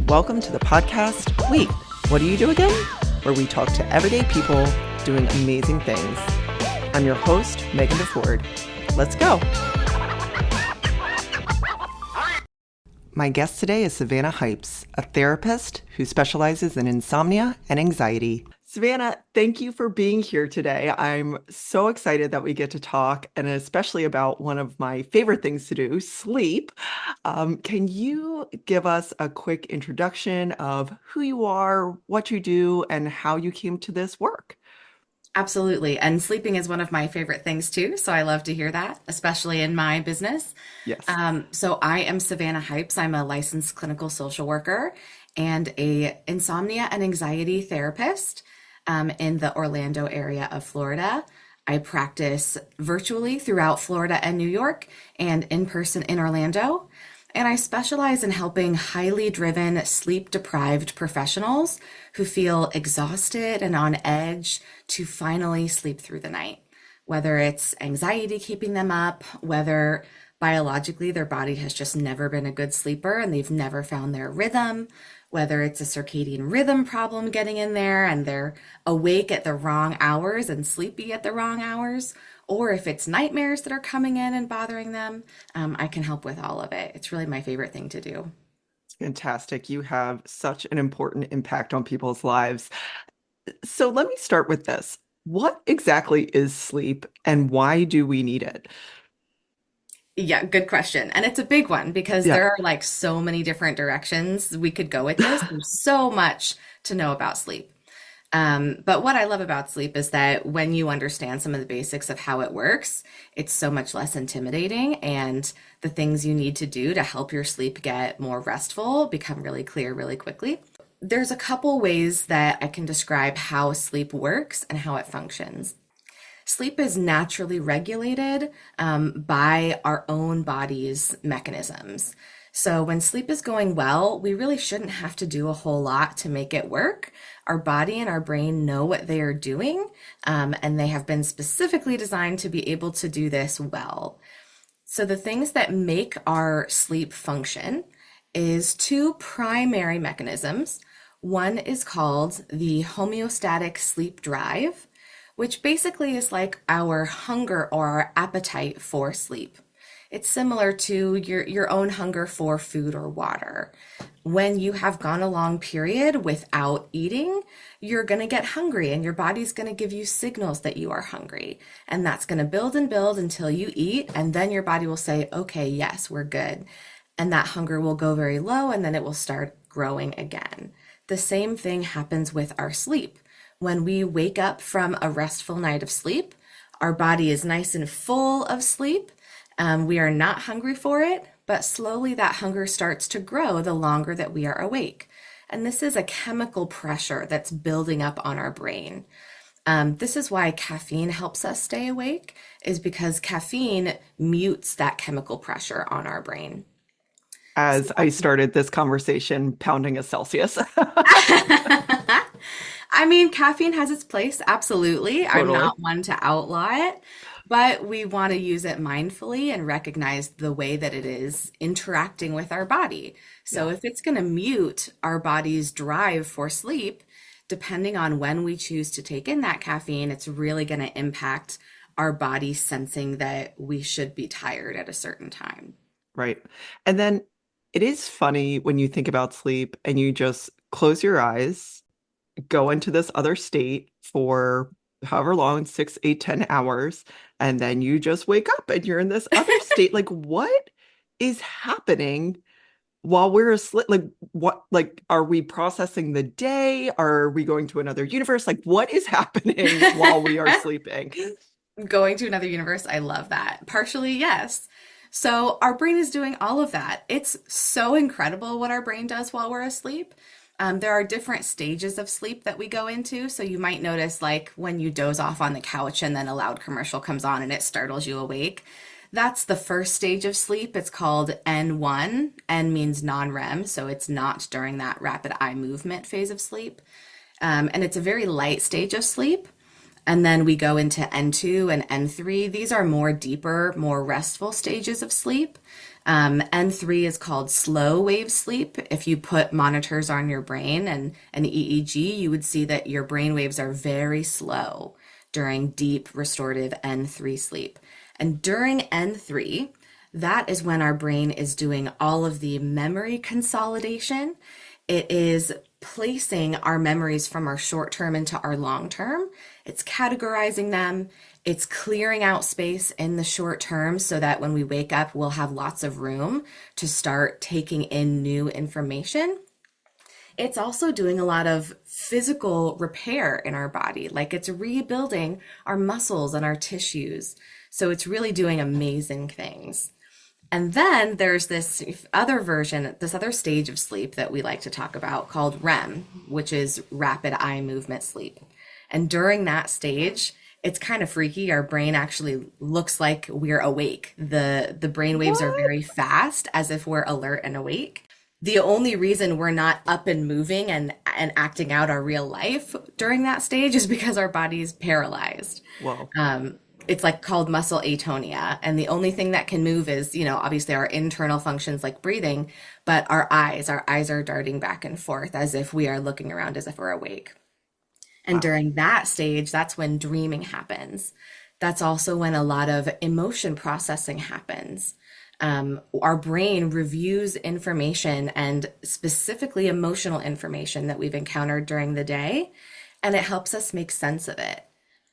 Welcome to the podcast, Wait, What Do You Do Again? Where we talk to everyday people doing amazing things. I'm your host, Megan DeFord. Let's go. My guest today is Savannah Hipes, a therapist who specializes in insomnia and anxiety. Savannah, thank you for being here today. I'm so excited that we get to talk, and especially about one of my favorite things to do, sleep. Can you give us a quick introduction of who you are, what you do, and how you came to this work? Absolutely. And sleeping is one of my favorite things too. So I love to hear that, especially in my business. Yes. So I am Savannah Hipes. I'm a licensed clinical social worker and a insomnia and anxiety therapist in the Orlando area of Florida. I practice virtually throughout Florida and New York and in person in Orlando. And I specialize in helping highly driven, sleep deprived professionals who feel exhausted and on edge to finally sleep through the night. Whether it's anxiety keeping them up, whether biologically their body has just never been a good sleeper and they've never found their rhythm, whether it's a circadian rhythm problem getting in there and they're awake at the wrong hours and sleepy at the wrong hours, or if it's nightmares that are coming in and bothering them, I can help with all of it. It's really my favorite thing to do. Fantastic. You have such an important impact on people's lives. So let me start with this. What exactly is sleep and why do we need it? Yeah, good question. And it's a big one because Yeah. there are like so many different directions we could go with this. There's so much to know about sleep. But what I love about sleep is that when you understand some of the basics of how it works, it's so much less intimidating, and the things you need to do to help your sleep get more restful become really clear really quickly. There's a couple ways that I can describe how sleep works and how it functions. Sleep is naturally regulated by our own body's mechanisms. So when sleep is going well, we really shouldn't have to do a whole lot to make it work. Our body and our brain know what they are doing, and they have been specifically designed to be able to do this well. So the things that make our sleep function is two primary mechanisms. One is called the homeostatic sleep drive, which basically is like our hunger or our appetite for sleep. It's similar to your own hunger for food or water. When you have gone a long period without eating, you're going to get hungry and your body's going to give you signals that you are hungry. And that's going to build and build until you eat. And then your body will say, okay, yes, we're good. And that hunger will go very low and then it will start growing again. The same thing happens with our sleep. When we wake up from a restful night of sleep, our body is nice and full of sleep. We are not hungry for it, but slowly that hunger starts to grow the longer that we are awake. And this is a chemical pressure that's building up on our brain. This is why caffeine helps us stay awake, is because caffeine mutes that chemical pressure on our brain. As I started this conversation pounding a Celsius. I mean, caffeine has its place, absolutely. I'm Totally. not one to outlaw it, but we want to use it mindfully and recognize the way that it is interacting with our body. So Yeah. if it's going to mute our body's drive for sleep, depending on when we choose to take in that caffeine, it's really going to impact our body sensing that we should be tired at a certain time. Right. And then it is funny when you think about sleep and you just close your eyes, go into this other state for however long, 6, 8, 10 hours, and then you just wake up and you're in this other state. Like, what is happening while we're asleep? Like, what, like, are we processing the day? Are we going to another universe? Like, what is happening while we are sleeping? Going to another universe, I love that. Partially, yes. So our brain is doing all of that. It's so incredible what our brain does while we're asleep. There are different stages of sleep that we go into. So you might notice, like, when you doze off on the couch and then a loud commercial comes on and it startles you awake. That's the first stage of sleep. It's called N1. N means non-REM, so it's not during that rapid eye movement phase of sleep. And it's a very light stage of sleep. And then we go into N2 and N3. These are more deeper, more restful stages of sleep. N3 is called slow wave sleep. If you put monitors on your brain and an EEG, you would see that your brain waves are very slow during deep restorative N3 sleep. And during N3, that is when our brain is doing all of the memory consolidation. It is placing our memories from our short term into our long term. It's categorizing them. It's clearing out space in the short term so that when we wake up, we'll have lots of room to start taking in new information. It's also doing a lot of physical repair in our body, like it's rebuilding our muscles and our tissues. So it's really doing amazing things. And then there's this other version, this other stage of sleep that we like to talk about called REM, which is rapid eye movement sleep. And during that stage, it's kind of freaky. Our brain actually looks like we're awake. The brain waves are What? very fast, as if we're alert and awake. The only reason we're not up and moving and acting out our real life during that stage is because our body's paralyzed. Whoa. It's like called muscle atonia. And the only thing that can move is, obviously our internal functions like breathing, but our eyes are darting back and forth as if we are looking around as if we're awake. And Wow. during that stage, that's when dreaming happens. That's also when a lot of emotion processing happens. Our brain reviews information and specifically emotional information that we've encountered during the day, and it helps us make sense of it.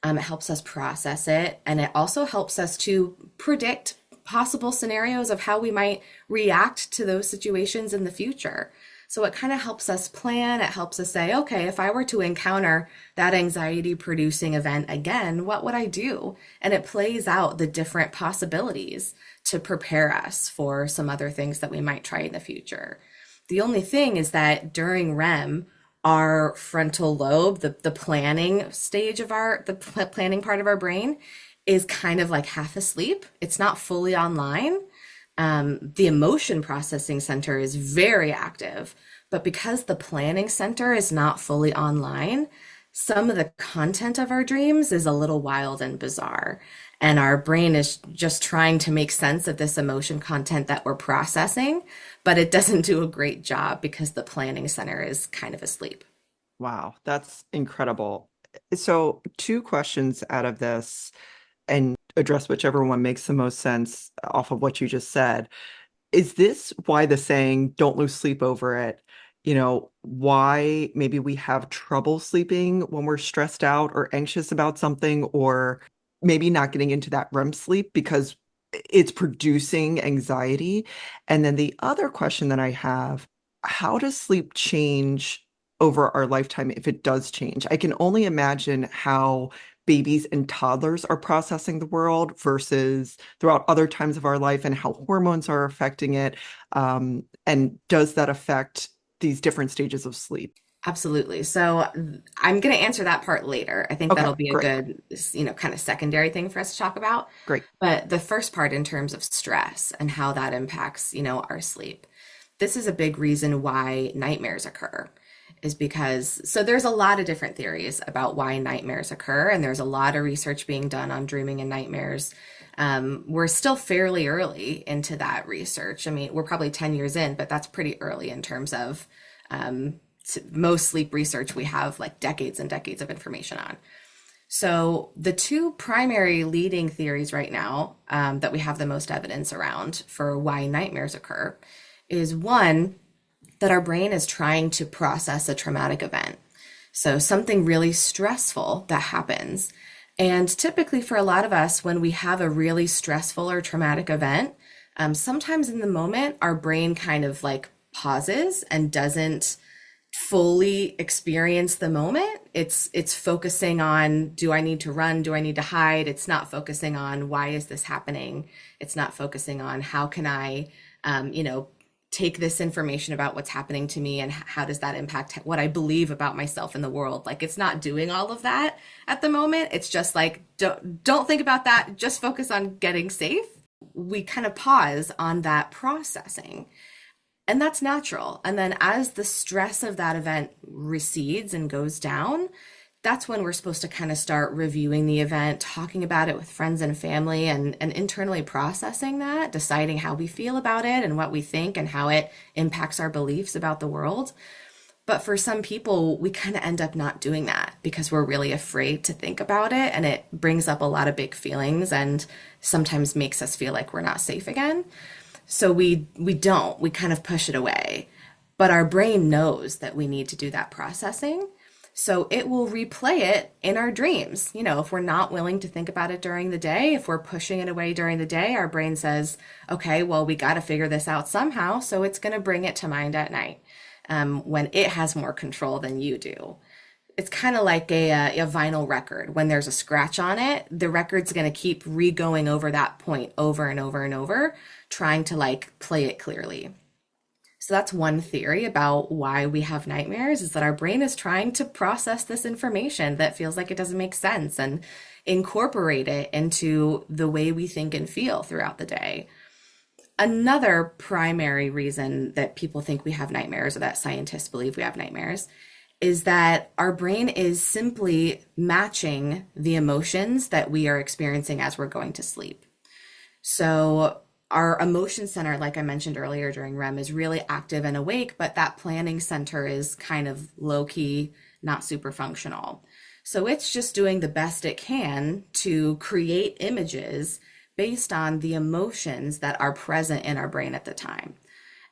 It helps us process it, and it also helps us to predict possible scenarios of how we might react to those situations in the future. So it kind of helps us plan. It helps us say, okay, if I were to encounter that anxiety producing event again, what would I do? And it plays out the different possibilities to prepare us for some other things that we might try in the future. The only thing is that during REM, our frontal lobe, the planning stage of the planning part of our brain is kind of like half asleep. It's not fully online. The emotion processing center is very active, but because the planning center is not fully online, some of the content of our dreams is a little wild and bizarre. And our brain is just trying to make sense of this emotion content that we're processing, but it doesn't do a great job because the planning center is kind of asleep. Wow. That's incredible. So, two questions out of this, and address whichever one makes the most sense off of what you just said. Is this why the saying, don't lose sleep over it? Why maybe we have trouble sleeping when we're stressed out or anxious about something, or maybe not getting into that REM sleep because it's producing anxiety. And then the other question that I have, how does sleep change over our lifetime if it does change? I can only imagine how babies and toddlers are processing the world versus throughout other times of our life and how hormones are affecting it. And does that affect these different stages of sleep? Absolutely. So I'm going to answer that part later. I think Okay, that'll be a great, good, kind of secondary thing for us to talk about. great. But the first part in terms of stress and how that impacts, our sleep. This is a big reason why nightmares occur is because so there's a lot of different theories about why nightmares occur, and there's a lot of research being done on dreaming and nightmares. We're still fairly early into that research. I mean, we're probably 10 years in, but that's pretty early in terms of most sleep research we have like decades and decades of information on. So the two primary leading theories right now that we have the most evidence around for why nightmares occur is one, that our brain is trying to process a traumatic event. So something really stressful that happens. And typically for a lot of us, when we have a really stressful or traumatic event, sometimes in the moment, our brain kind of like pauses and doesn't fully experience the moment. It's focusing on, do I need to run? Do I need to hide? It's not focusing on why is this happening? It's not focusing on how can I, take this information about what's happening to me and how does that impact what I believe about myself in the world. Like it's not doing all of that at the moment. It's just like don't think about that. Just focus on getting safe. We kind of pause on that processing. And that's natural. And then as the stress of that event recedes and goes down, that's when we're supposed to kind of start reviewing the event, talking about it with friends and family, and internally processing that, deciding how we feel about it and what we think and how it impacts our beliefs about the world. But for some people, we kind of end up not doing that because we're really afraid to think about it, and it brings up a lot of big feelings and sometimes makes us feel like we're not safe again. So we don't. We kind of push it away. But our brain knows that we need to do that processing. So it will replay it in our dreams. You know, if we're not willing to think about it during the day, if we're pushing it away during the day, our brain says, okay, well, we got to figure this out somehow. So it's going to bring it to mind at night, when it has more control than you do. It's kind of like a vinyl record. When there's a scratch on it, the record's going to keep re-going over that point over and over and over, trying to like play it clearly. So that's one theory about why we have nightmares, is that our brain is trying to process this information that feels like it doesn't make sense and incorporate it into the way we think and feel throughout the day. Another primary reason that people think we have nightmares, or that scientists believe we have nightmares, is that our brain is simply matching the emotions that we are experiencing as we're going to sleep. So our emotion center, like I mentioned earlier during REM, is really active and awake, but that planning center is kind of low key, not super functional. So it's just doing the best it can to create images based on the emotions that are present in our brain at the time.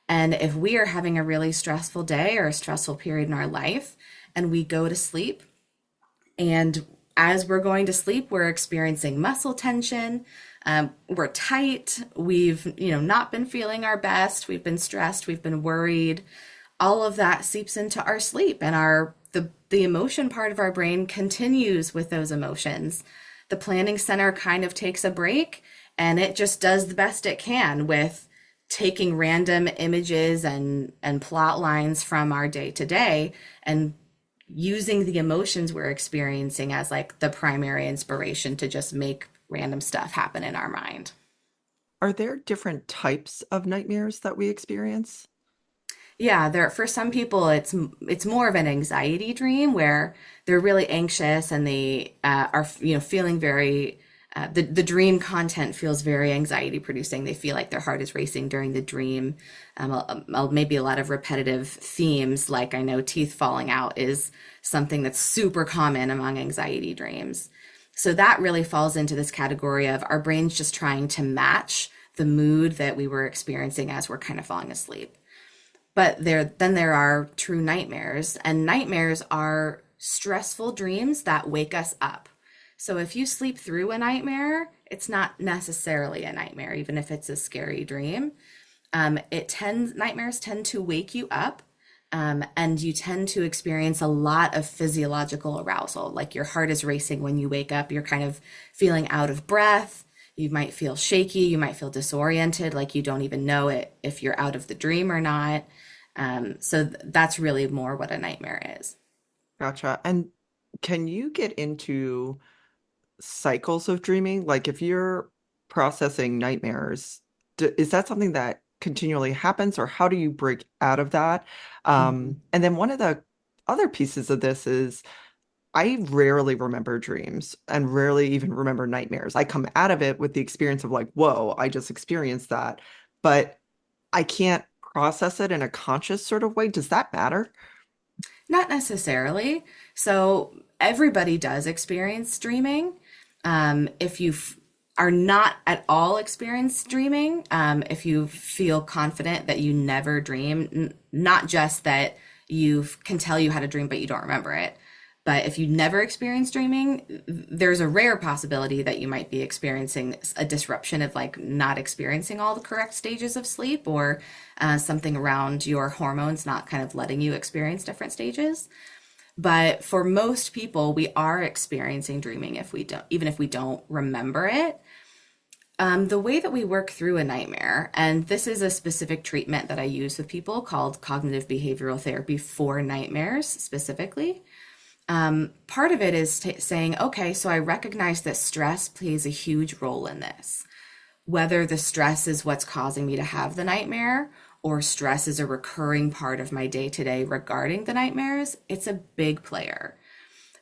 And if we are having a really stressful day or a stressful period in our life and we go to sleep, and as we're going to sleep, we're experiencing muscle tension, we're tight, we've, not been feeling our best, we've been stressed, we've been worried, all of that seeps into our sleep, and the emotion part of our brain continues with those emotions. The planning center kind of takes a break, and it just does the best it can with taking random images and plot lines from our day to day and using the emotions we're experiencing as like the primary inspiration to just make random stuff happen in our mind. Are there different types of nightmares that we experience? Yeah, there for some people it's more of an anxiety dream where they're really anxious and they are feeling very the dream content feels very anxiety producing. They feel like their heart is racing during the dream. Maybe a lot of repetitive themes, like I know teeth falling out is something that's super common among anxiety dreams. So that really falls into this category of our brains just trying to match the mood that we were experiencing as we're kind of falling asleep. But there are true nightmares, and nightmares are stressful dreams that wake us up. So if you sleep through a nightmare, it's not necessarily a nightmare, even if it's a scary dream. Nightmares tend to wake you up, and you tend to experience a lot of physiological arousal. Like your heart is racing when you wake up. You're kind of feeling out of breath. You might feel shaky. You might feel disoriented, like you don't even know it if you're out of the dream or not. So that's really more what a nightmare is. Gotcha. And can you get into cycles of dreaming? Like if you're processing nightmares, is that something that continually happens, or how do you break out of that? Mhm. And then one of the other pieces of this is I rarely remember dreams and rarely even remember nightmares. I come out of it with the experience of like, whoa, I just experienced that, but I can't process it in a conscious sort of way. Does that matter? Not necessarily. So everybody does experience dreaming. If you are not at all experienced dreaming, if you feel confident that you never dream, not just that you can tell you how to dream, but you don't remember it. But if you never experience dreaming, there's a rare possibility that you might be experiencing a disruption of like not experiencing all the correct stages of sleep, or something around your hormones not kind of letting you experience different stages. But for most people, we are experiencing dreaming if we don't, even if we don't remember it. The way that we work through a nightmare, and this is a specific treatment that I use with people called cognitive behavioral therapy for nightmares specifically. Part of it is saying, okay, so I recognize that stress plays a huge role in this. Whether the stress is what's causing me to have the nightmare, or stress is a recurring part of my day to day regarding the nightmares, it's a big player.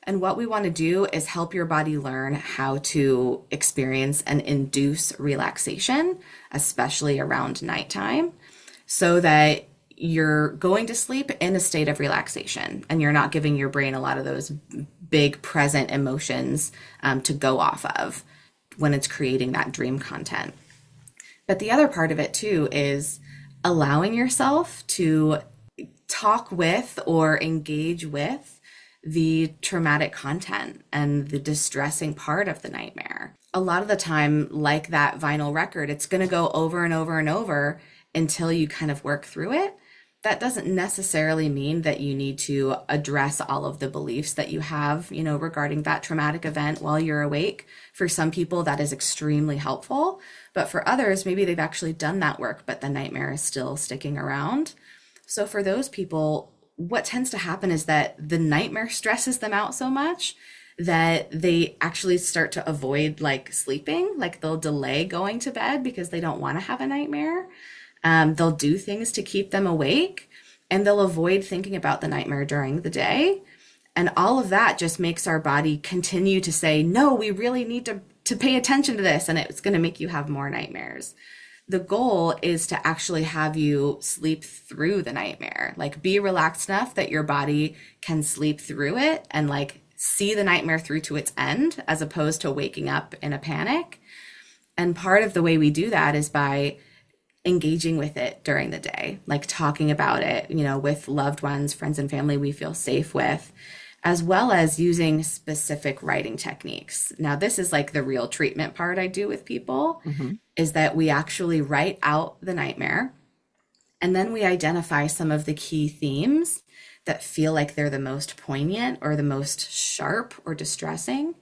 And what we want to do is help your body learn how to experience and induce relaxation, especially around nighttime, so that you're going to sleep in a state of relaxation and you're not giving your brain a lot of those big present emotions to go off of when it's creating that dream content. But the other part of it too is allowing yourself to talk with or engage with the traumatic content and the distressing part of the nightmare. A lot of the time, like that vinyl record, it's going to go over and over and over until you kind of work through it. That doesn't necessarily mean that you need to address all of the beliefs that you have, regarding that traumatic event while you're awake. For some people, that is extremely helpful. But for others, maybe they've actually done that work, but the nightmare is still sticking around. So for those people, what tends to happen is that the nightmare stresses them out so much that they actually start to avoid like sleeping, like they'll delay going to bed because they don't want to have a nightmare. They'll do things to keep them awake and they'll avoid thinking about the nightmare during the day. And all of that just makes our body continue to say, no, we really need to pay attention to this. And it's going to make you have more nightmares. The goal is to actually have you sleep through the nightmare, like be relaxed enough that your body can sleep through it and like see the nightmare through to its end, as opposed to waking up in a panic. And part of the way we do that is by engaging with it during the day, like talking about it, with loved ones, friends and family we feel safe with, as well as using specific writing techniques. Now, this is like the real treatment part I do with people, is that we actually write out the nightmare and then we identify some of the key themes that feel like they're the most poignant or the most sharp or distressing.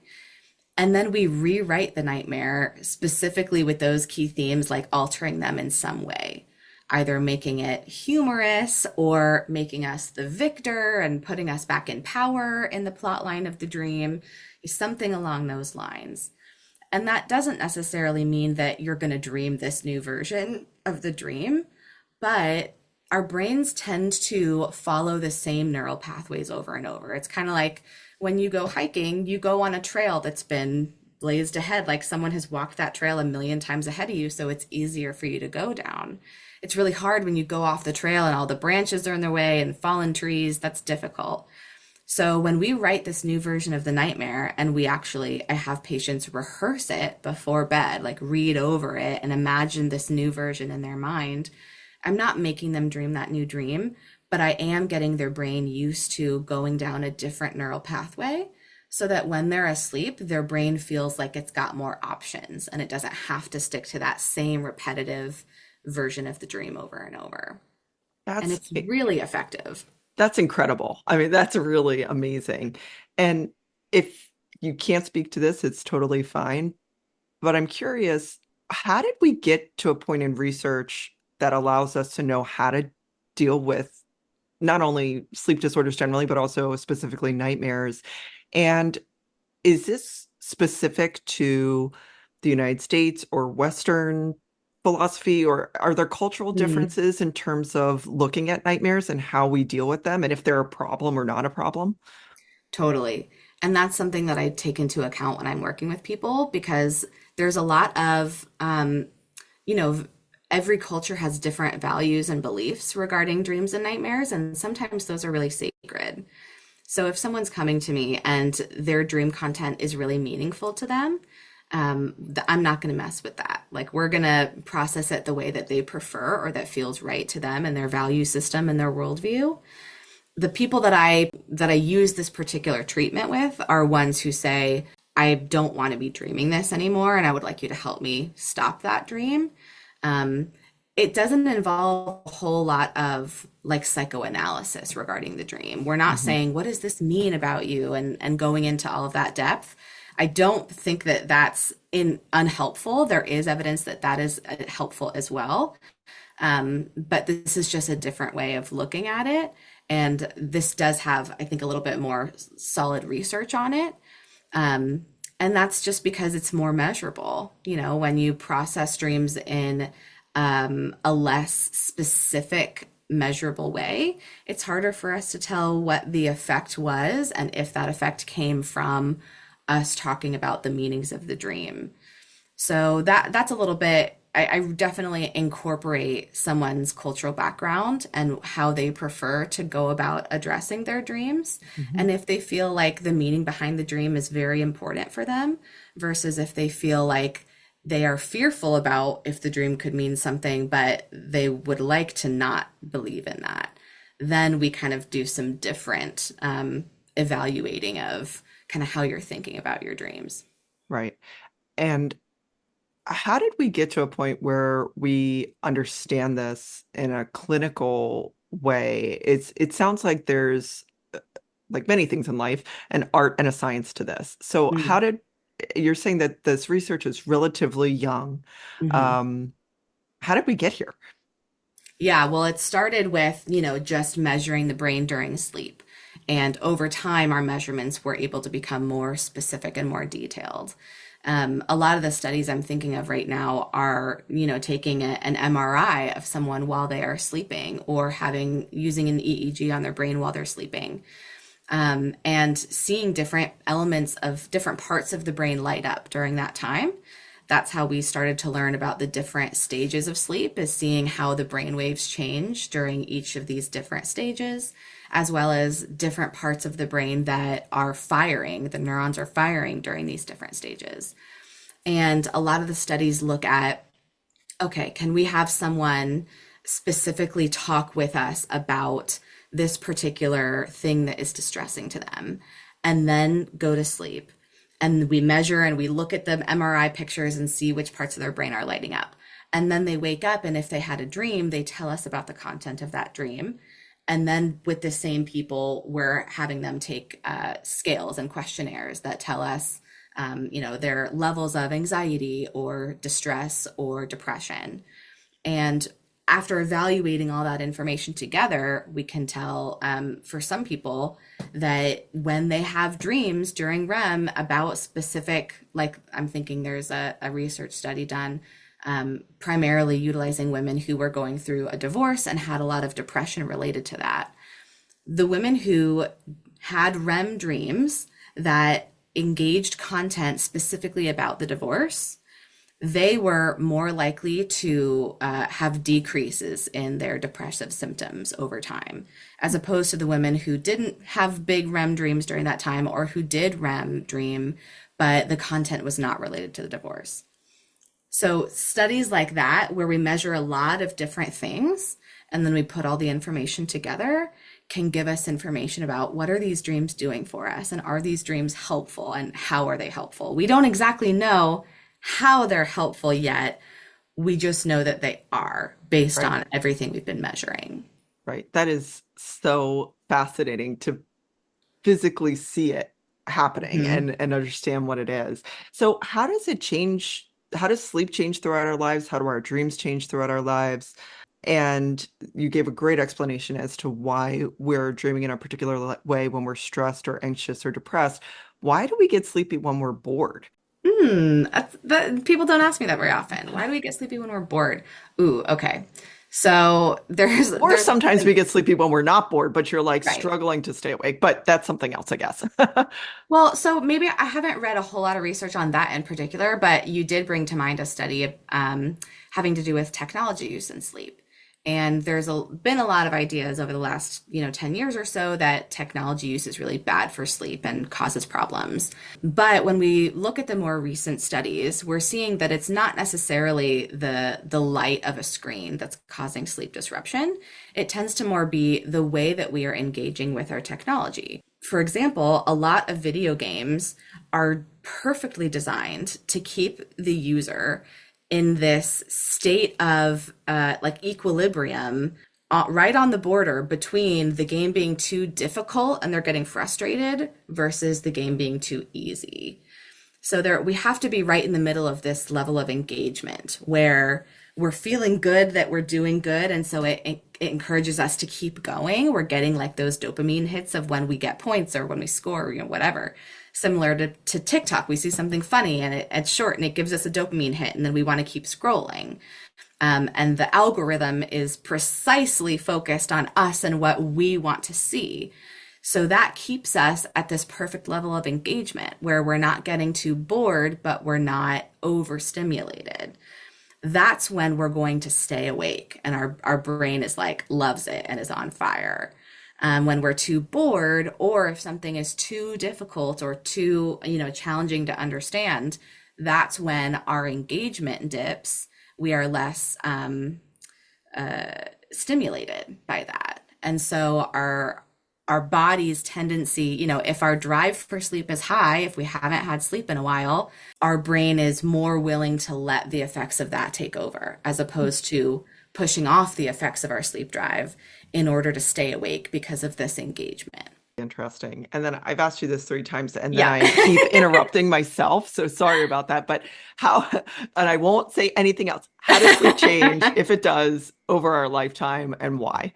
And then we rewrite the nightmare specifically with those key themes, like altering them in some way, either making it humorous or making us the victor and putting us back in power in the plot line of the dream, something along those lines. And that doesn't necessarily mean that you're going to dream this new version of the dream, but our brains tend to follow the same neural pathways over and over. It's kind of like when you go hiking, you go on a trail that's been blazed ahead, like someone has walked that trail a million times ahead of you, so it's easier for you to go down. It's really hard when you go off the trail and all the branches are in the way and fallen trees. That's difficult. So when we write this new version of the nightmare and I have patients rehearse it before bed, like read over it and imagine this new version in their mind, I'm not making them dream that new dream, but I am getting their brain used to going down a different neural pathway so that when they're asleep, their brain feels like it's got more options and it doesn't have to stick to that same repetitive version of the dream over and over. And That's it's really effective. that's incredible. I mean, that's really amazing. And if you can't speak to this, it's totally fine. But I'm curious, how did we get to a point in research that allows us to know how to deal with not only sleep disorders generally, but also specifically nightmares? And is this specific to the United States or Western philosophy, or are there cultural Mhm. differences in terms of looking at nightmares and how we deal with them and if they're a problem or not a problem? Totally. And that's something that I take into account when I'm working with people because there's a lot of, you know, every culture has different values and beliefs regarding dreams and nightmares, and sometimes those are really sacred. So if someone's coming to me and their dream content is really meaningful to them, I'm not going to mess with that. Like we're going to process it the way that they prefer or that feels right to them and their value system and their worldview. The people that I use this particular treatment with are ones who say, I don't want to be dreaming this anymore, and I would like you to help me stop that dream. Um, it doesn't involve a whole lot of like psychoanalysis regarding the dream. We're not Mhm. saying, what does this mean about you? And going into all of that depth. I don't think that that's unhelpful. There is evidence that that is helpful as well. But this is just a different way of looking at it. And this does have, I think, a little bit more solid research on it. Um, and that's just because it's more measurable. You know, when you process dreams in a less specific measurable way, it's harder for us to tell what the effect was and if that effect came from us talking about the meanings of the dream. So that's a little bit, I definitely incorporate someone's cultural background and how they prefer to go about addressing their dreams. Mhm. And if they feel like the meaning behind the dream is very important for them, versus if they feel like they are fearful about if the dream could mean something, but they would like to not believe in that, then we kind of do some different evaluating of kind of how you're thinking about your dreams. Right. And how did we get to a point where we understand this in a clinical way? It sounds like there's, like many things in life, an art and a science to this. So how did you're saying that this research is relatively young? Mm-hmm. Um, how did we get here? Yeah, well, it started with, just measuring the brain during sleep. And over time, our measurements were able to become more specific and more detailed. A lot of the studies I'm thinking of right now are, taking an MRI of someone while they are sleeping or using an EEG on their brain while they're sleeping, and seeing different elements of different parts of the brain light up during that time. That's how we started to learn about the different stages of sleep, is seeing how the brain waves change during each of these different stages, as well as different parts of the brain that are firing, the neurons are firing during these different stages. And a lot of the studies look at, okay, can we have someone specifically talk with us about this particular thing that is distressing to them, and then go to sleep? And we measure and we look at the MRI pictures and see which parts of their brain are lighting up. And then they wake up, and if they had a dream, they tell us about the content of that dream. And then with the same people, we're having them take scales and questionnaires that tell us, their levels of anxiety or distress or depression. And after evaluating all that information together, we can tell, for some people, that when they have dreams during REM about specific, like I'm thinking there's a research study done, primarily utilizing women who were going through a divorce and had a lot of depression related to that. The women who had REM dreams that engaged content specifically about the divorce, they were more likely to have decreases in their depressive symptoms over time, as opposed to the women who didn't have big REM dreams during that time, or who did REM dream, but the content was not related to the divorce. So studies like that, where we measure a lot of different things and then we put all the information together, can give us information about what are these dreams doing for us, and are these dreams helpful, and how are they helpful. We don't exactly know how they're helpful yet. We just know that they are, based Right. on everything we've been measuring. Right. That is so fascinating to physically see it happening Mhm. and understand what it is. So how does it change? How does sleep change throughout our lives? How do our dreams change throughout our lives? And you gave a great explanation as to why we're dreaming in a particular way when we're stressed or anxious or depressed. Why do we get sleepy when we're bored? People don't ask me that very often. Why do we get sleepy when we're bored? Ooh, okay. So Or there's sometimes we get sleepy when we're not bored, but you're like right. struggling to stay awake. But that's something else, I guess. Well, so maybe I haven't read a whole lot of research on that in particular, but you did bring to mind a study having to do with technology use in sleep. And been a lot of ideas over the last, 10 years or so that technology use is really bad for sleep and causes problems. But when we look at the more recent studies, we're seeing that it's not necessarily the light of a screen that's causing sleep disruption. It tends to more be the way that we are engaging with our technology. For example, a lot of video games are perfectly designed to keep the user in this state of like equilibrium, right on the border between the game being too difficult and they're getting frustrated versus the game being too easy. So we have to be right in the middle of this level of engagement where we're feeling good that we're doing good, and so it encourages us to keep going. We're getting like those dopamine hits of when we get points or when we score, whatever. Similar to TikTok, we see something funny and it's short and it gives us a dopamine hit, and then we want to keep scrolling. And the algorithm is precisely focused on us and what we want to see. So that keeps us at this perfect level of engagement where we're not getting too bored, but we're not overstimulated. That's when we're going to stay awake and our brain is like, loves it and is on fire. When we're too bored, or if something is too difficult or too, challenging to understand, that's when our engagement dips. We are less stimulated by that. And so our body's tendency, if our drive for sleep is high, if we haven't had sleep in a while, our brain is more willing to let the effects of that take over, as opposed to pushing off the effects of our sleep drive in order to stay awake because of this engagement. Interesting. And then I've asked you this three times and then Yeah. I keep interrupting myself. So sorry about that. But how, and I won't say anything else. How does sleep change, if it does, over our lifetime and why?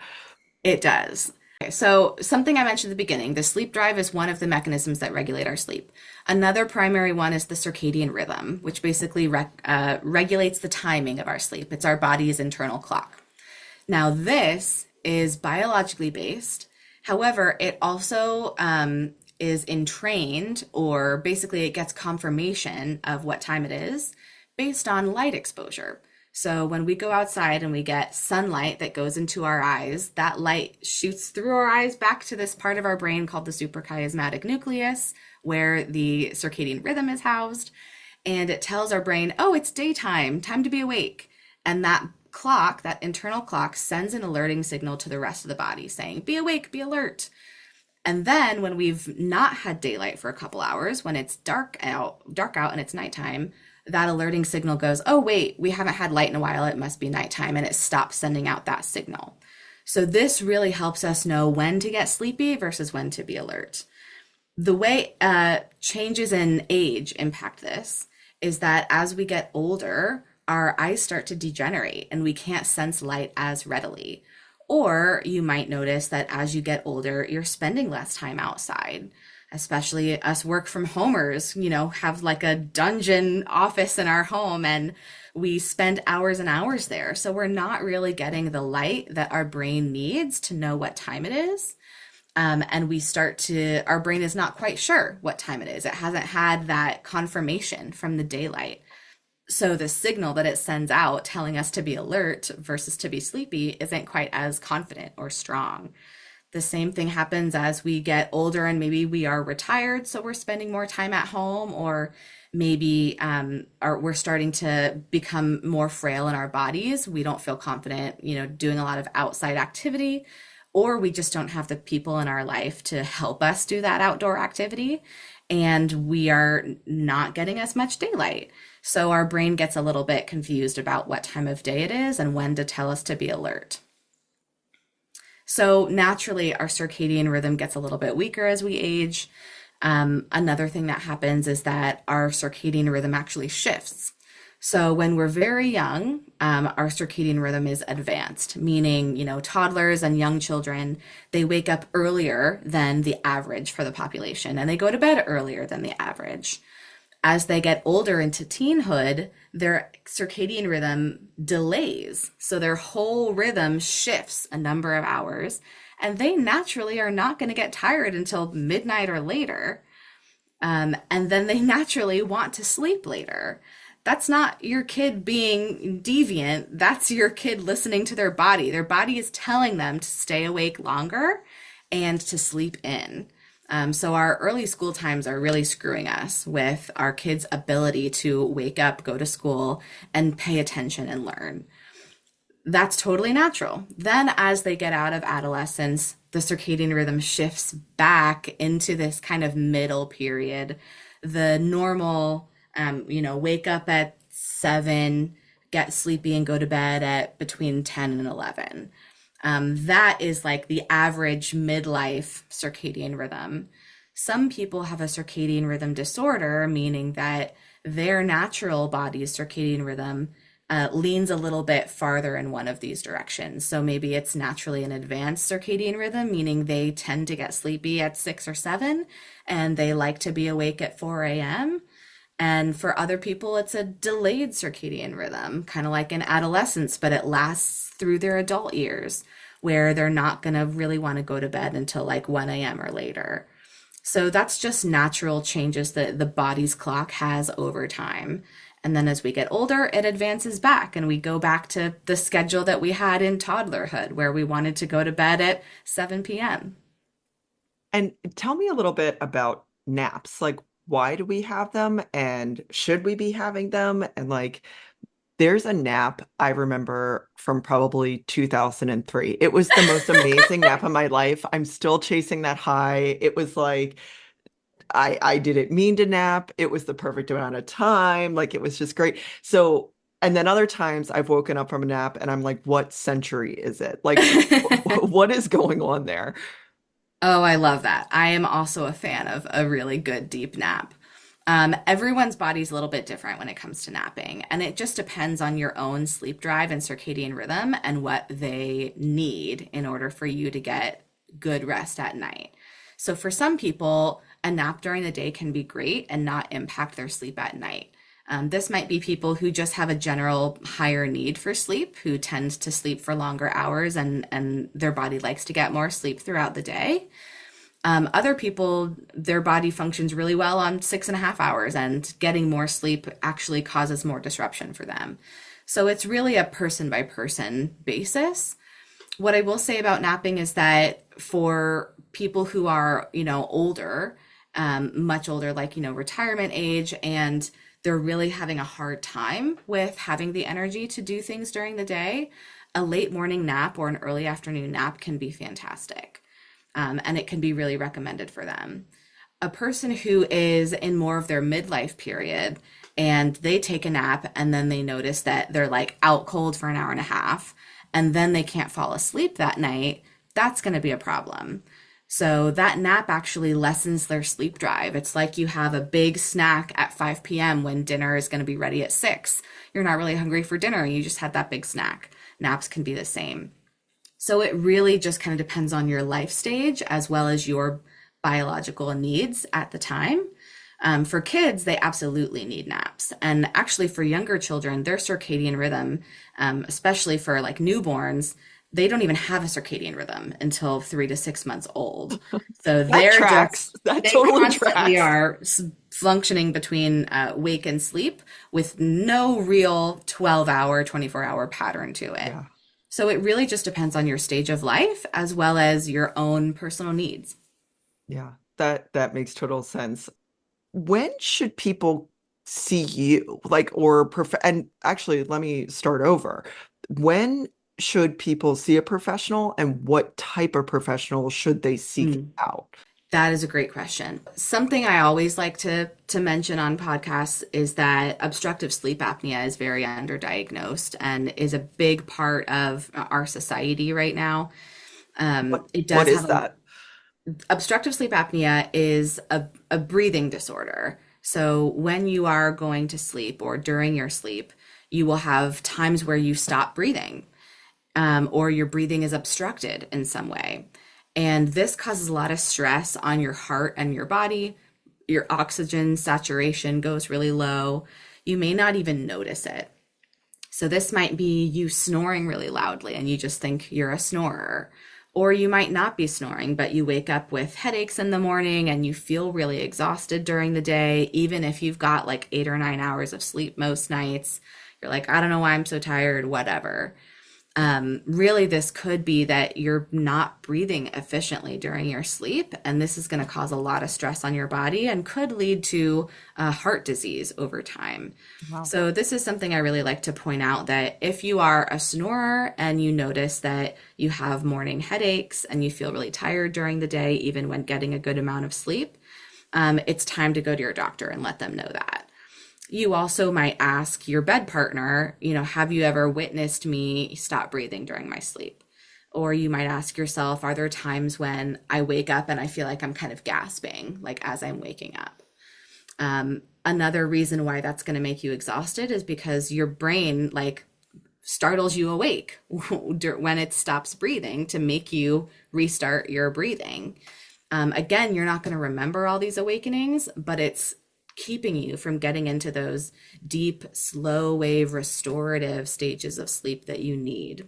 It does. Okay, so something I mentioned at the beginning, the sleep drive is one of the mechanisms that regulate our sleep. Another primary one is the circadian rhythm, which basically regulates the timing of our sleep. It's our body's internal clock. Now, this is biologically based. However, it also is entrained, or basically it gets confirmation of what time it is based on light exposure. So when we go outside and we get sunlight that goes into our eyes, that light shoots through our eyes back to this part of our brain called the suprachiasmatic nucleus, where the circadian rhythm is housed. And it tells our brain, oh, it's daytime, time to be awake. And that clock, that internal clock, sends an alerting signal to the rest of the body saying, be awake, be alert. And then when we've not had daylight for a couple hours, when it's dark out and it's nighttime, that alerting signal goes, oh, wait, we haven't had light in a while. It must be nighttime. And it stops sending out that signal. So this really helps us know when to get sleepy versus when to be alert. The way changes in age impact this is that as we get older, our eyes start to degenerate and we can't sense light as readily. Or you might notice that as you get older, you're spending less time outside. Especially us work from homers, have like a dungeon office in our home and we spend hours and hours there. So we're not really getting the light that our brain needs to know what time it is. And our brain is not quite sure what time it is. It hasn't had that confirmation from the daylight. So the signal that it sends out telling us to be alert versus to be sleepy isn't quite as confident or strong. The same thing happens as we get older and maybe we are retired, so we're spending more time at home, or maybe we're starting to become more frail in our bodies. We don't feel confident, doing a lot of outside activity, or we just don't have the people in our life to help us do that outdoor activity, and we are not getting as much daylight. So our brain gets a little bit confused about what time of day it is and when to tell us to be alert. So naturally, our circadian rhythm gets a little bit weaker as we age. Another thing that happens is that our circadian rhythm actually shifts. So when we're very young, our circadian rhythm is advanced, meaning, toddlers and young children, they wake up earlier than the average for the population, and they go to bed earlier than the average. As they get older into teenhood, their circadian rhythm delays. So their whole rhythm shifts a number of hours, and they naturally are not going to get tired until midnight or later. And then they naturally want to sleep later. That's not your kid being deviant. That's your kid listening to their body. Their body is telling them to stay awake longer and to sleep in. So our early school times are really screwing us with our kids' ability to wake up, go to school, and pay attention and learn. That's totally natural. Then as they get out of adolescence, the circadian rhythm shifts back into this kind of middle period. The normal, wake up at 7, get sleepy and go to bed at between 10 and 11. That is like the average midlife circadian rhythm. Some people have a circadian rhythm disorder, meaning that their natural body's circadian rhythm leans a little bit farther in one of these directions. So maybe it's naturally an advanced circadian rhythm, meaning they tend to get sleepy at 6 or 7, and they like to be awake at 4 a.m. And for other people, it's a delayed circadian rhythm, kind of like in adolescence, but it lasts through their adult years where they're not going to really want to go to bed until like 1 a.m. or later. So that's just natural changes that the body's clock has over time. And then as we get older, it advances back and we go back to the schedule that we had in toddlerhood where we wanted to go to bed at 7 p.m. And tell me a little bit about naps. Like, why do we have them and should we be having them? And like, there's a nap I remember from probably 2003. It was the most amazing nap of my life. I'm still chasing that high. It was like I didn't mean to nap. It was the perfect amount of time. Like it was just great. So, and then other times I've woken up from a nap and I'm like, what century is it? Like, what is going on there? Oh, I love that. I am also a fan of a really good deep nap. Everyone's body's a little bit different when it comes to napping, and it just depends on your own sleep drive and circadian rhythm and what they need in order for you to get good rest at night. So, for some people, a nap during the day can be great and not impact their sleep at night. This might be people who just have a general higher need for sleep, who tend to sleep for longer hours and their body likes to get more sleep throughout the day. Other people, their body functions really well on 6.5 hours, and getting more sleep actually causes more disruption for them. So it's really a person by person basis. What I will say about napping is that for people who are, older, much older, like, retirement age, and they're really having a hard time with having the energy to do things during the day, a late morning nap or an early afternoon nap can be fantastic. And it can be really recommended for them. A person who is in more of their midlife period and they take a nap and then they notice that they're like out cold for an hour and a half and then they can't fall asleep that night, that's going to be a problem. So that nap actually lessens their sleep drive. It's like you have a big snack at 5 p.m. when dinner is going to be ready at 6. You're not really hungry for dinner. You just had that big snack. Naps can be the same. So it really just kind of depends on your life stage as well as your biological needs at the time. For kids, they absolutely need naps. And actually, for younger children, their circadian rhythm, especially for like newborns, they don't even have a circadian rhythm until 3 to 6 months old. So That they're tracks. just, That they totally constantly tracks. are functioning between wake and sleep with no real 12-hour, 24-hour pattern to it. Yeah. So it really just depends on your stage of life as well as your own personal needs. Yeah. That makes total sense. When should people see you? Like, or and actually, let me start over. When should people see a professional and what type of professional should they seek Mm. out? That is a great question. Something I always like to mention on podcasts is that obstructive sleep apnea is very underdiagnosed and is a big part of our society right now. It What does is have a that? obstructive sleep apnea is a breathing disorder. So when you are going to sleep or during your sleep, you will have times where you stop breathing, or your breathing is obstructed in some way. And this causes a lot of stress on your heart and your body. Your oxygen saturation goes really low. You may not even notice it. So this might be you snoring really loudly and you just think you're a snorer. Or you might not be snoring, but you wake up with headaches in the morning and you feel really exhausted during the day, even if you've got like 8 or 9 hours of sleep most nights. You're like, I don't know why I'm so tired, whatever. Really, this could be that you're not breathing efficiently during your sleep, and this is going to cause a lot of stress on your body and could lead to heart disease over time. Wow. So, this is something I really like to point out that if you are a snorer and you notice that you have morning headaches and you feel really tired during the day, even when getting a good amount of sleep, it's time to go to your doctor and let them know that. You also might ask your bed partner, have you ever witnessed me stop breathing during my sleep? Or you might ask yourself, are there times when I wake up and I feel like I'm kind of gasping, like as I'm waking up? Another reason why that's going to make you exhausted is because your brain like startles you awake when it stops breathing to make you restart your breathing. Again, you're not going to remember all these awakenings, but it's keeping you from getting into those deep, slow wave restorative stages of sleep that you need.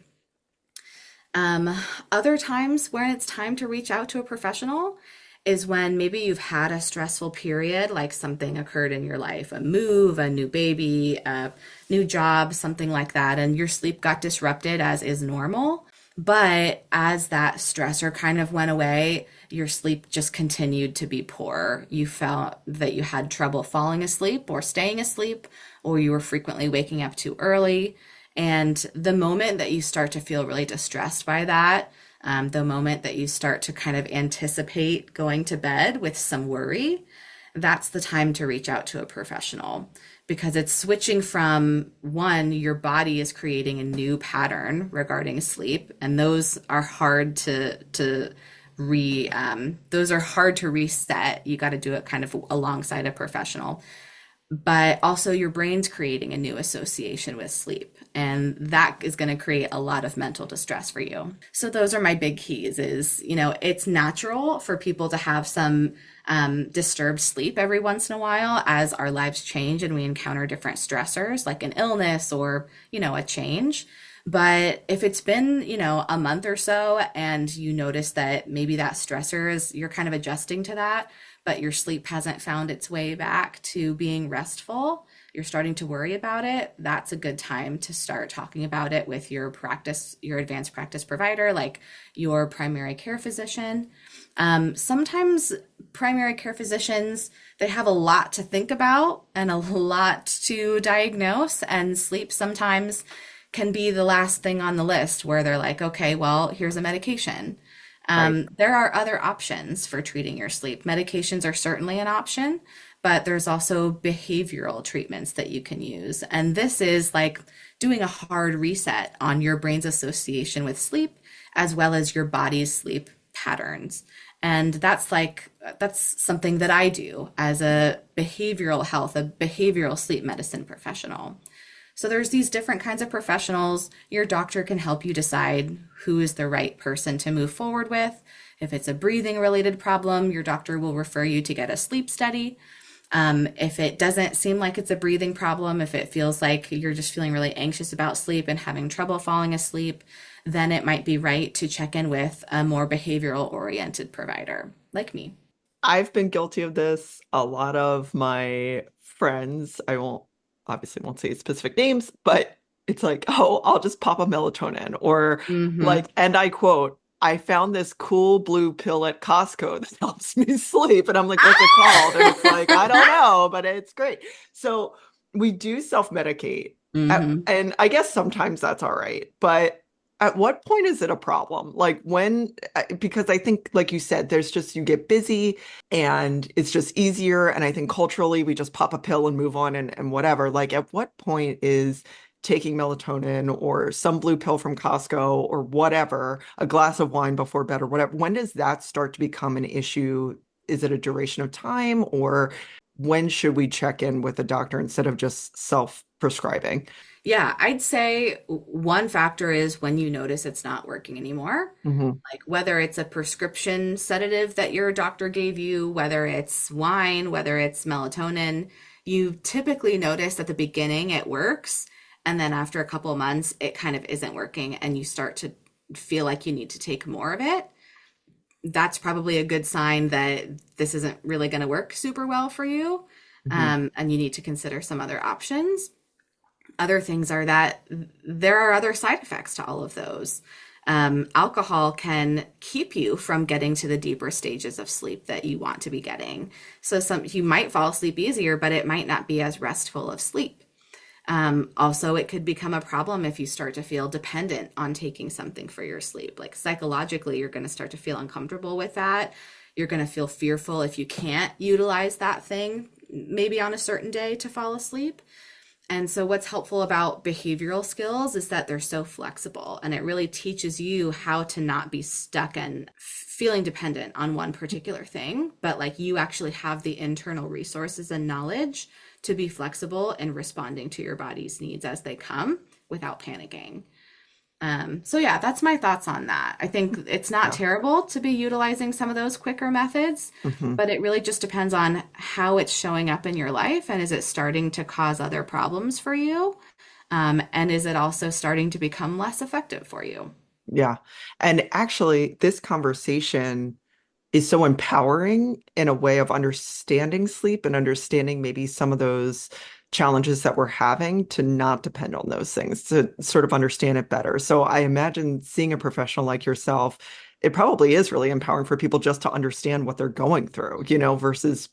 Um, Other times when it's time to reach out to a professional is when maybe you've had a stressful period, like something occurred in your life, a move, a new baby, a new job, something like that, and your sleep got disrupted, as is normal. But as that stressor kind of went away, your sleep just continued to be poor. You felt that you had trouble falling asleep or staying asleep, or you were frequently waking up too early. And the moment that you start to feel really distressed by that, the moment that you start to kind of anticipate going to bed with some worry, that's the time to reach out to a professional, because it's switching from one, your body is creating a new pattern regarding sleep, and those are hard to those are hard to reset. You got to do it kind of alongside a professional, but also your brain's creating a new association with sleep, and that is going to create a lot of mental distress for you. So those are my big keys. Is, it's natural for people to have some disturbed sleep every once in a while as our lives change and we encounter different stressors like an illness or a change. But if it's been, a month or so and you notice that maybe that stressor is, you're kind of adjusting to that, but your sleep hasn't found its way back to being restful, you're starting to worry about it, that's a good time to start talking about it with your advanced practice provider, like your primary care physician. Sometimes primary care physicians, they have a lot to think about and a lot to diagnose, and sleep sometimes can be the last thing on the list where they're like, okay, well, here's a medication. Right. There are other options for treating your sleep. Medications are certainly an option, but there's also behavioral treatments that you can use. And this is like doing a hard reset on your brain's association with sleep, as well as your body's sleep patterns. And that's something that I do as a behavioral sleep medicine professional. So there's these different kinds of professionals. Your doctor can help you decide who is the right person to move forward with. If it's a breathing related problem, your doctor will refer you to get a sleep study. If it doesn't seem like it's a breathing problem, if it feels like you're just feeling really anxious about sleep and having trouble falling asleep, then it might be right to check in with a more behavioral oriented provider like me. I've been guilty of this. A lot of my friends, I won't obviously won't say specific names, but it's like, oh, I'll just pop a melatonin, or Mm-hmm. like, and I quote, I found this cool blue pill at Costco that helps me sleep. And I'm like, what's it called? And it's like, I don't know, but it's great. So we do self-medicate. Mm-hmm. And I guess sometimes that's all right. But at what point is it a problem? Like when, because I think, like you said, there's just, you get busy and it's just easier. And I think culturally, we just pop a pill and move on and whatever. Like, at what point is taking melatonin or some blue pill from Costco or whatever, a glass of wine before bed or whatever, when does that start to become an issue? Is it a duration of time, or when should we check in with a doctor instead of just self-prescribing? Yeah, I'd say one factor is when you notice it's not working anymore. Hmm. Like whether it's a prescription sedative that your doctor gave you, whether it's wine, whether it's melatonin, you typically notice at the beginning it works. And then after a couple of months, it kind of isn't working and you start to feel like you need to take more of it. That's probably a good sign that this isn't really going to work super well for you. Hmm. And you need to consider some other options. Other things are that there are other side effects to all of those. Alcohol can keep you from getting to the deeper stages of sleep that you want to be getting. So you might fall asleep easier, but it might not be as restful of sleep. Also, it could become a problem if you start to feel dependent on taking something for your sleep. Like psychologically, you're going to start to feel uncomfortable with that. You're going to feel fearful if you can't utilize that thing, maybe on a certain day to fall asleep. And so, what's helpful about behavioral skills is that they're so flexible, and it really teaches you how to not be stuck and feeling dependent on one particular thing, but like you actually have the internal resources and knowledge to be flexible in responding to your body's needs as they come without panicking. So yeah, that's my thoughts on that. I think it's not Yeah. terrible to be utilizing some of those quicker methods, Hmm. but it really just depends on how it's showing up in your life, and is it starting to cause other problems for you? And is it also starting to become less effective for you? Yeah. And actually, this conversation is so empowering in a way of understanding sleep and understanding maybe some of those challenges that we're having to not depend on those things, to sort of understand it better. So I imagine seeing a professional like yourself, it probably is really empowering for people just to understand what they're going through, versus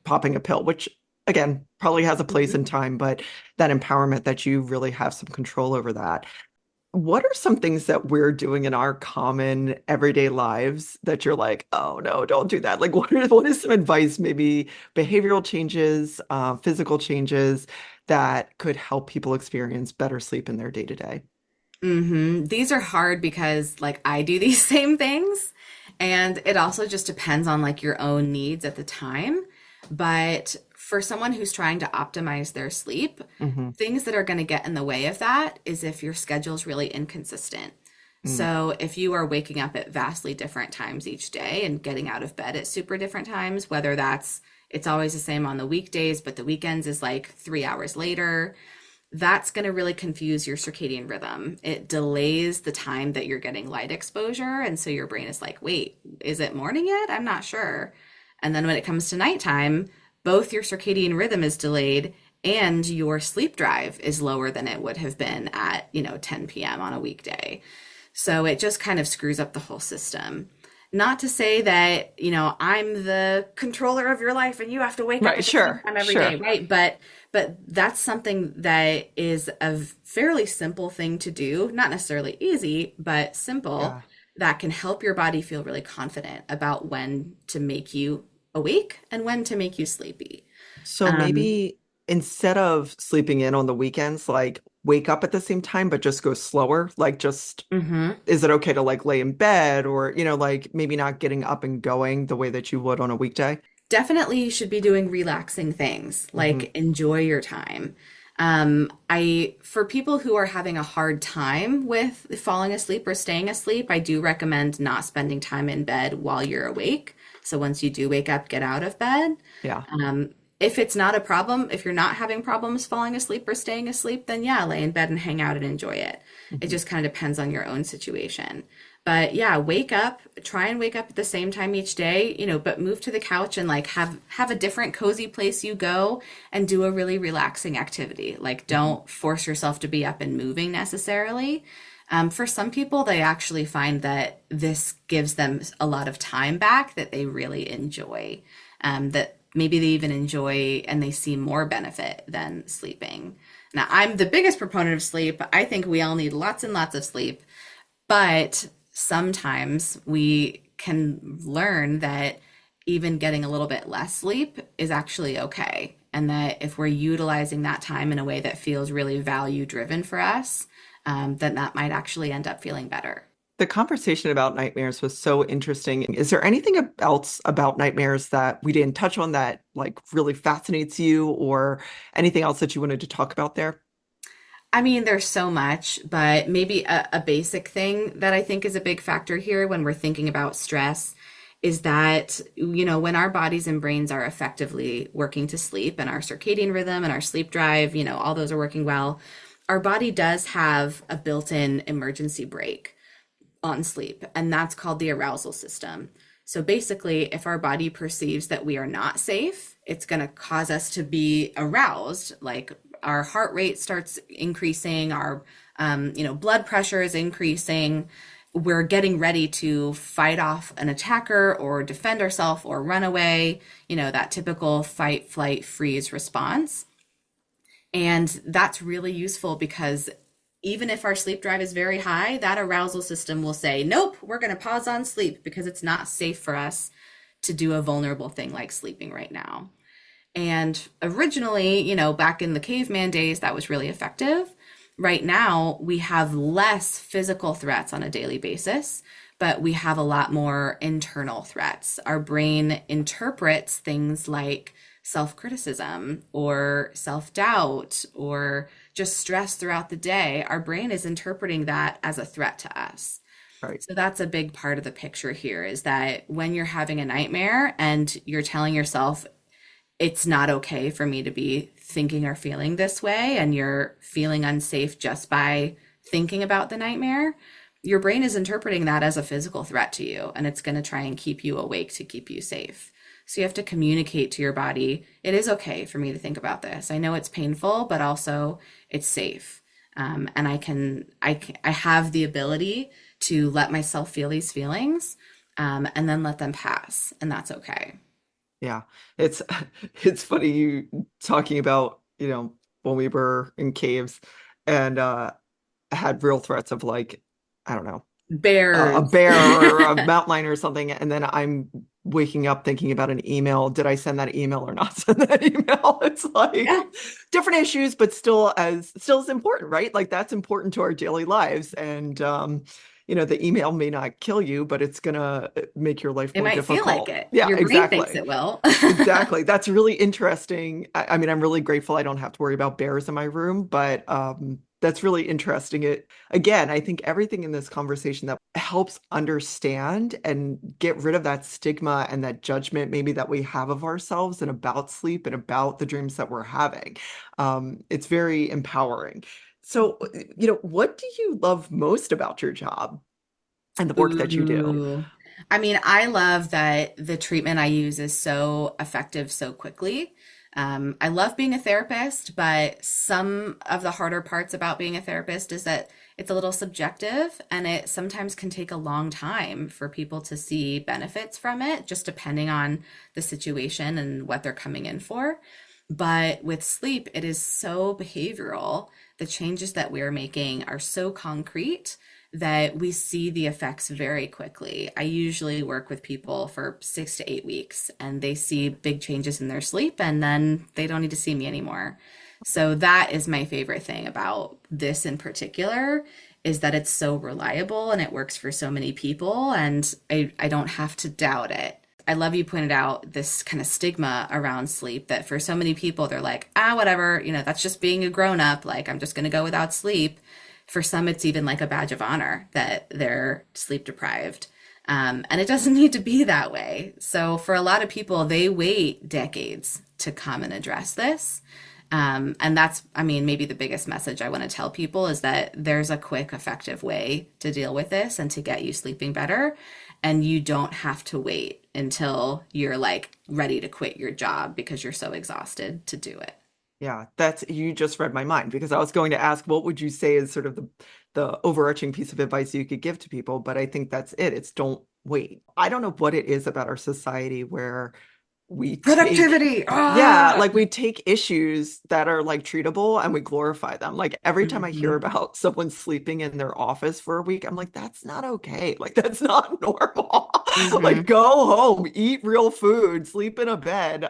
popping a pill, which again probably has a place in Mhm. time, but that empowerment that you really have some control over that. What are some things that we're doing in our common everyday lives that you're like, oh no, don't do that? Like, what is some advice, maybe behavioral changes, physical changes that could help people experience better sleep in their day to day? These are hard because like I do these same things, and it also just depends on like your own needs at the time. But for someone who's trying to optimize their sleep, Hmm. things that are going to get in the way of that is if your schedule's really inconsistent. Mm. So if you are waking up at vastly different times each day and getting out of bed at super different times, whether that's it's always the same on the weekdays, but the weekends is like 3 hours later, that's going to really confuse your circadian rhythm. It delays the time that you're getting light exposure. And so your brain is like, wait, is it morning yet? I'm not sure. And then when it comes to nighttime, both your circadian rhythm is delayed and your sleep drive is lower than it would have been at, 10 p.m. on a weekday. So it just kind of screws up the whole system. Not to say that, I'm the controller of your life and you have to wake up Right, at the same sure, time every day, sure. right? But that's something that is a fairly simple thing to do, not necessarily easy, but simple, Yeah. that can help your body feel really confident about when to make you awake and when to make you sleepy. So Um, maybe instead of sleeping in on the weekends, like wake up at the same time, but just go slower. Like just, mhm. is it okay to like lay in bed or, like maybe not getting up and going the way that you would on a weekday? Definitely you should be doing relaxing things, Hmm. like enjoy your time. For people who are having a hard time with falling asleep or staying asleep, I do recommend not spending time in bed while you're awake. So once you do wake up, get out of bed. Yeah. Um, if it's not a problem, if you're not having problems falling asleep or staying asleep, then yeah, lay in bed and hang out and enjoy it. It Hmm. just kind of depends on your own situation. But yeah, wake up, try and wake up at the same time each day, but move to the couch and like have a different cozy place you go and do a really relaxing activity. Like Hmm. don't force yourself to be up and moving necessarily. For some people, they actually find that this gives them a lot of time back that they really enjoy, that maybe they even enjoy and they see more benefit than sleeping. Now, I'm the biggest proponent of sleep. I think we all need lots and lots of sleep, but sometimes we can learn that even getting a little bit less sleep is actually okay. And that if we're utilizing that time in a way that feels really value driven for us, then that might actually end up feeling better. The conversation about nightmares was so interesting. Is there anything else about nightmares that we didn't touch on that like really fascinates you or anything else that you wanted to talk about there? I mean, there's so much, but maybe a basic thing that I think is a big factor here when we're thinking about stress is that, when our bodies and brains are effectively working to sleep and our circadian rhythm and our sleep drive, all those are working well, our body does have a built in emergency brake on sleep, and that's called the arousal system. So basically, if our body perceives that we are not safe, it's going to cause us to be aroused. Like our heart rate starts increasing, our blood pressure is increasing. We're getting ready to fight off an attacker or defend ourselves or run away. That typical fight, flight, freeze response. And that's really useful because even if our sleep drive is very high, that arousal system will say, nope, we're going to pause on sleep because it's not safe for us to do a vulnerable thing like sleeping right now. And originally, back in the caveman days, that was really effective. Right now, we have less physical threats on a daily basis, but we have a lot more internal threats. Our brain interprets things like self-criticism or self-doubt or just stress throughout the day, our brain is interpreting that as a threat to us. Right. So that's a big part of the picture here is that when you're having a nightmare and you're telling yourself it's not okay for me to be thinking or feeling this way, and you're feeling unsafe just by thinking about the nightmare, your brain is interpreting that as a physical threat to you, and it's going to try and keep you awake to keep you safe. So you have to communicate to your body, it is okay for me to think about this. I know it's painful, but also it's safe. And I have the ability to let myself feel these feelings, and then let them pass, and that's okay. Yeah. It's it's funny you talking about, when we were in caves and had real threats of like, I don't know, a Bears. bear or a mountain lion or something, and then I'm waking up thinking about an email. Did I send that email or not send that email? It's like Yeah, different issues, but still as important, right? Like that's important to our daily lives. And the email may not kill you, but it's gonna make your life it more might feel like difficult. it. Yeah, Your brain thinks exactly. it will. Exactly. That's really interesting. I mean, I'm really grateful I don't have to worry about bears in my room, but that's really interesting. Again, I think everything in this conversation that helps understand and get rid of that stigma and that judgment maybe that we have of ourselves and about sleep and about the dreams that we're having. It's very empowering. So, what do you love most about your job and the work that you do? Ooh. I mean, I love that the treatment I use is so effective so quickly. I love being a therapist, but some of the harder parts about being a therapist is that it's a little subjective and it sometimes can take a long time for people to see benefits from it, just depending on the situation and what they're coming in for. But with sleep, it is so behavioral. The changes that we're making are so concrete that we see the effects very quickly. I usually work with people for 6 to 8 weeks and they see big changes in their sleep and then they don't need to see me anymore. So that is my favorite thing about this in particular is that it's so reliable and it works for so many people and I don't have to doubt it. I love you pointed out this kind of stigma around sleep that for so many people they're like, whatever, that's just being a grown up. Like, I'm just going to go without sleep. For some, it's even like a badge of honor that they're sleep deprived. And it doesn't need to be that way. So for a lot of people, they wait decades to come and address this. And that's, I mean, maybe the biggest message I want to tell people is that there's a quick, effective way to deal with this and to get you sleeping better. And you don't have to wait until you're like ready to quit your job because you're so exhausted to do it. Yeah, you just read my mind because I was going to ask what would you say is sort of the overarching piece of advice you could give to people, but I think that's it. It's don't wait. I don't know what it is about our society where we take Productivity. yeah, Ah! like we take issues that are like treatable and we glorify them. Like every time I hear Mhm. about someone sleeping in their office for a week, I'm like, that's not okay. Like that's not normal. Like Mhm. go home, eat real food, sleep in a bed.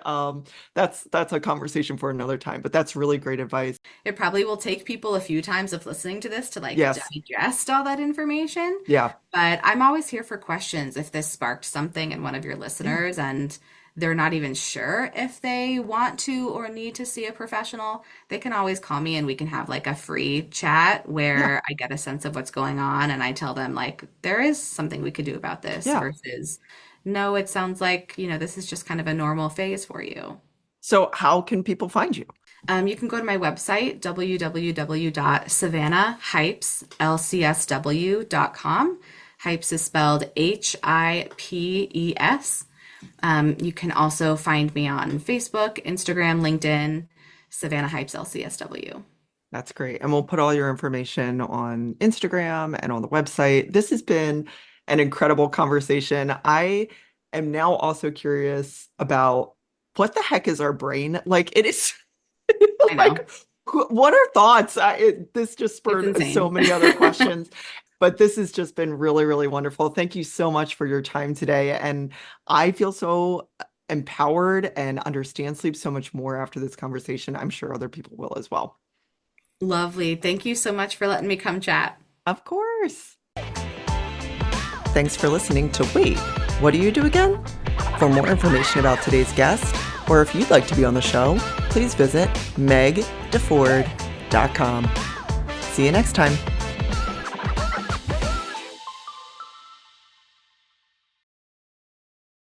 That's a conversation for another time, but that's really great advice. It probably will take people a few times of listening to this to like Yes. digest all that information. Yeah. But I'm always here for questions if this sparked something in one of your Yeah. listeners and they're not even sure if they want to or need to see a professional, they can always call me and we can have like a free chat Yeah. where I get a sense of what's going on and I tell them like there is something we could do about this Yeah. versus no, it sounds like, this is just kind of a normal phase for you. So how can people find you? You can go to my website, www.savannahhipes.com. Hipes is spelled Hipes. You can also find me on Facebook, Instagram, LinkedIn, Savannah Hipes LCSW. That's great. And we'll put all your information on Instagram and on the website. This has been an incredible conversation. I am now also curious about what the heck is our brain? Like it is I know. like what are thoughts? This just It's spurred so insane. many other questions. But this has just been really, really wonderful. Thank you so much for your time today. And I feel so empowered and understand sleep so much more after this conversation. I'm sure other people will as well. Lovely. Thank you so much for letting me come chat. Of course. Thanks for listening to Wait, What Do You Do Again? For more information about today's guest, Or if you'd like to be on the show, please visit megdeford.com. See you next time.